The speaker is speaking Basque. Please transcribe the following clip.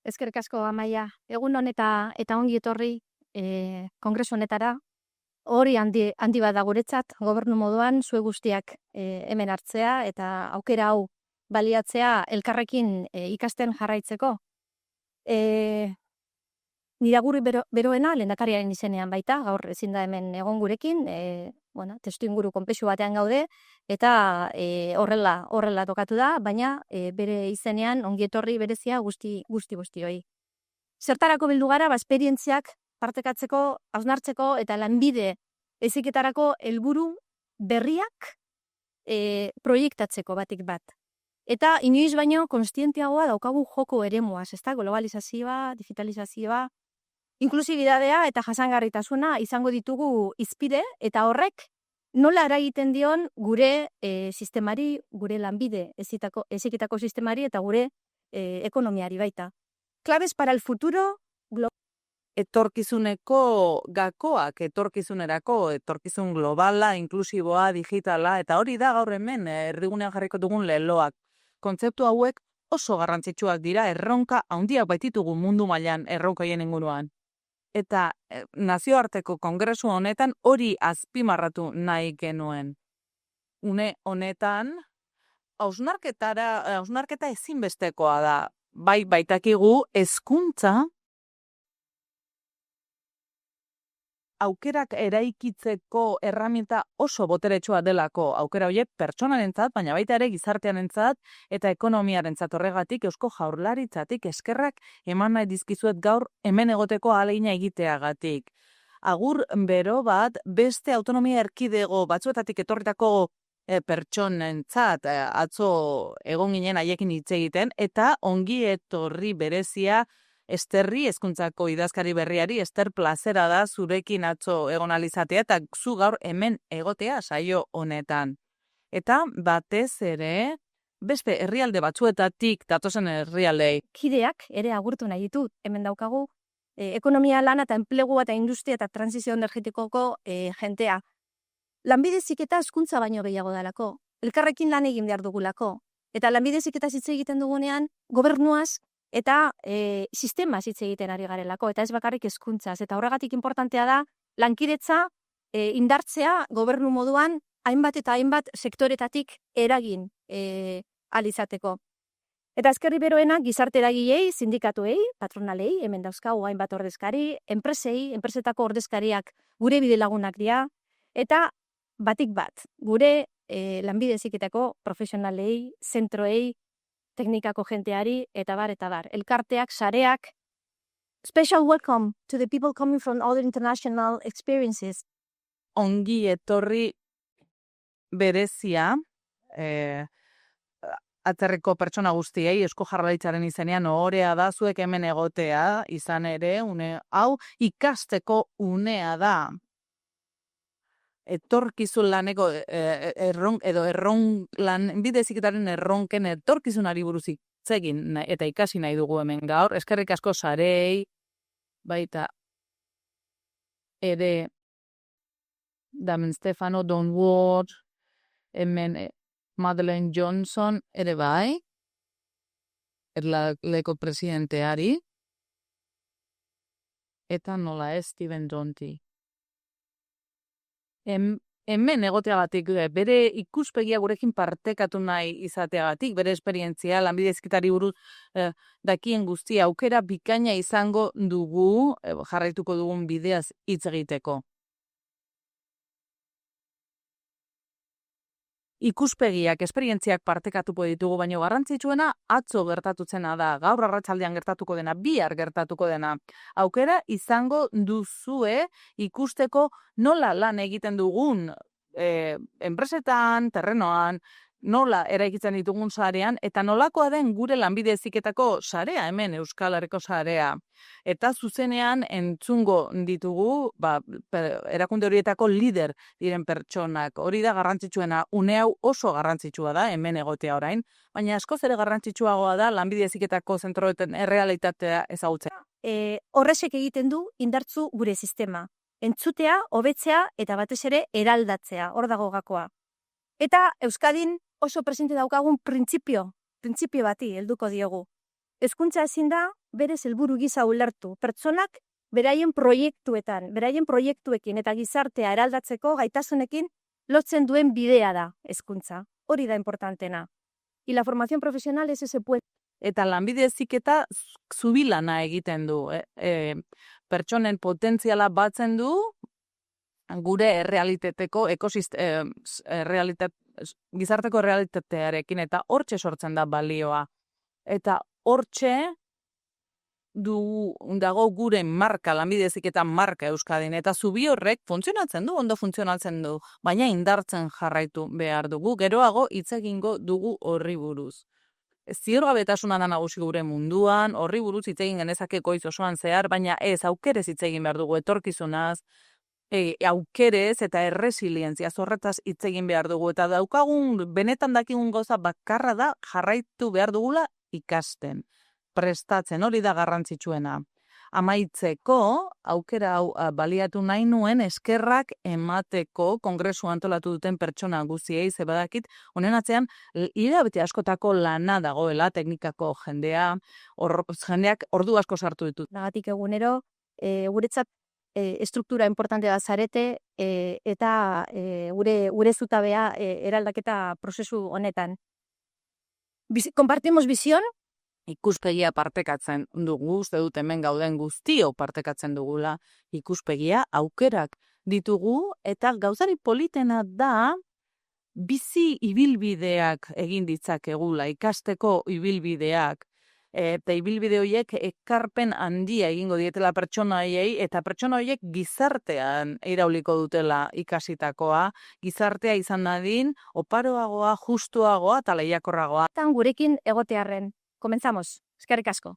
Eskerrik asko, Amaia. Egun eta ongi etorri kongresu honetara. Hori handi bat da guretzat, gobernu moduan, zue guztiak hemen hartzea eta aukera hau baliatzea elkarrekin ikasten jarraitzeko. Nire agurri beroena lehendakariaren izenean baita, gaur ezin da hemen egon gurekin, testu inguru konplexu batean gaude, eta horrela tokatu da, baina bere izenean ongi etorri berezia guzti-guztioi. Zertarako bildu gara, esperientziak partekatzeko, hausnartzeko eta lanbide heziketarako helburu berriak proiektatzeko batik bat. Eta inoiz baino konstienteagoa daukagu joko eremuaz, ezta? Globalizazioa, digitalizazioa, inklusibidadea eta jasangarritasuna izango ditugu hizpide, eta horrek nola eragiten dion gure sistemari, gure lanbide heziketako sistemari eta gure ekonomiari baita. Claves para el futuro. Etorkizuneko gakoak, etorkizun globala, inklusiboa, digitala, eta hori da gaur hemen erdigunean jarriko dugun leloak. Kontzeptu hauek oso garrantzitsuak dira, erronka handiak baititugu mundu mailan erronkoien inguruan. Eta nazioarteko kongresu honetan hori azpimarratu nahi genuen. Une honetan, hausnarketa ezinbestekoa da. Baitakigu hezkuntza aukerak eraikitzeko erraminta oso boteretsua delako, aukera horiek pertsonarentzat, baina baita ere gizartearentzat eta ekonomiarentzat. Horregatik Eusko Jaurlaritzatik eskerrak eman nahi dizkizuet gaur hemen egoteko ahalegina egiteagatik. Agur bero bat beste autonomia erkidego batzuetatik etorritako pertsonentzat atzo egon ginen haiekin hitz egiten, eta ongi etorri berezia Esterri, hezkuntzako idazkari berriari, Ester, plazera da zurekin atzo egon alizatea eta zu gaur hemen egotea saio honetan. Eta batez ere, beste herrialde batzuetatik datozen herrialdei. Kideak ere agurtu nahi ditut, hemen daukagu, ekonomia lana eta enplegua eta industria eta transizio energetikoko jentea. Lanbide heziketa hezkuntza baino gehiago dalako, elkarrekin lan egin behar dugulako, eta lanbide heziketa hitz egiten dugunean gobernuaz eta sistemaz hitz egiten ari garelako, eta ez bakarrik hezkuntzaz. Eta horregatik importantea da, lankidetza indartzea gobernu moduan hainbat eta hainbat sektoretatik eragin alizateko. Eta eskerri beroena gizarte eragilei, sindikatuei, patronalei, hemen dauzkagu hainbat ordezkari, enpresetako ordezkariak gure bidelagunak dira, eta batik bat, gure lanbide heziketako profesionalei, zentroei, teknikako jenteari, eta bar. Elkarteak, sareak. Special welcome to the people coming from other international experiences. Ongi etorri berezia, atzerriko pertsona guztiei, Eusko Jaurlaritzaren izenean ohorea da zuek hemen egotea, izan ere, hau ikasteko unea da. Etorkizun laneko lanbide heziketaren erronken etorkizunari buruz hitz egin eta ikasi nahi dugu hemen gaur. Eskerrik asko sarei, baita ere Damen Stefano, Don Ward, hemen Madeleine Johnson ere bai, erleko presidenteari, eta nola ez Steven Donti. Hemen egoteagatik, bere ikuspegia gurekin partekatu nahi izateagatik, bere esperientzia, lanbide heziketari buruz dakien guztia aukera bikaina izango dugu, jarraituko dugun bideaz hitz egiteko. Ikuspegiak, esperientziak partekatuko ditugu, baina garrantzitsuena atzo gertatutzena da, gaur arratsaldean gertatuko dena, bihar gertatuko dena. Aukera izango duzue ikusteko nola lan egiten dugun enpresetan, terrenoan, nola eraikitzen ditugun sarean, eta nolakoa den gure lanbide heziketako sarea, hemen Euskal Herriko sarea. Eta zuzenean entzungo ditugu, erakunde horietako lider diren pertsonak. Hori da garrantzitsuena, une hau oso garrantzitsua da, hemen egotea orain, baina askoz ere garrantzitsuagoa da lanbide heziketako zentroetan errealitatea ezagutzea. Horrexek egiten du indartzu gure sistema. Entzutea, hobetzea eta batez ere eraldatzea, hor dago gakoa. Eta Euskadin oso presente daukagun printzipio bati helduko diogu. hezkuntza ezin da bere helburu gisa ulertu. Pertsonak beraien proiektuekin eta gizartea eraldatzeko gaitasunekin lotzen duen bidea da hezkuntza. Hori da importantena. Y la formación profesional es ese puente. Eta lanbide heziketa zubilana egiten du. Pertsonen potentziala batzen du gure errealitateko gizarteko errealitatearekin, eta hortxe sortzen da balioa. Eta hortxe dago gure marka, lanbide heziketa marka Euskadin, eta zubi horrek funtzionatzen du, ondo funtzionatzen du, baina indartzen jarraitu behar dugu, geroago hitz egingo dugu horri buruz. Ziurgabetasuna da nagusi gure munduan, horri buruz hitz egin genezake goiz osoan zehar, baina ez, aukerez hitz egin behar dugu, etorkizunaz, aukerez eta erresilientzia horretaz hitz egin behar dugu, eta daukagun, benetan dakigun gauza bakarra da jarraitu behar dugula ikasten, prestatzen, hori da garrantzitsuena. Amaitzeko, aukera hau baliatu nahi nuen eskerrak emateko kongresu antolatu duten pertsona guztiei, ze badakit, honen atzean, hilabete askotako lana dagoela, teknikako jendeak ordu asko sartu ditut. Nagatik egunero, guretzat estruktura importante bat zarete, eta gure zutabea eraldaketa prozesu honetan. Compartimos visión. Ikuspegia partekatzen dugu, uste dut hemen gauden guztio partekatzen dugula, ikuspegia aukerak ditugu, eta gauzari politena da bizi ibilbideak egin ditzakegula, ikasteko ibilbideak, eta ibilbide horiek ekarpen handia egingo dietela pertsona horiei, eta pertsona horiek gizartean irauliko dutela ikasitakoa, gizartea izan dadin, oparoagoa, justuagoa eta lehiakorragoa. Gurekin egotearren. Comenzamos. Eskerrik asko.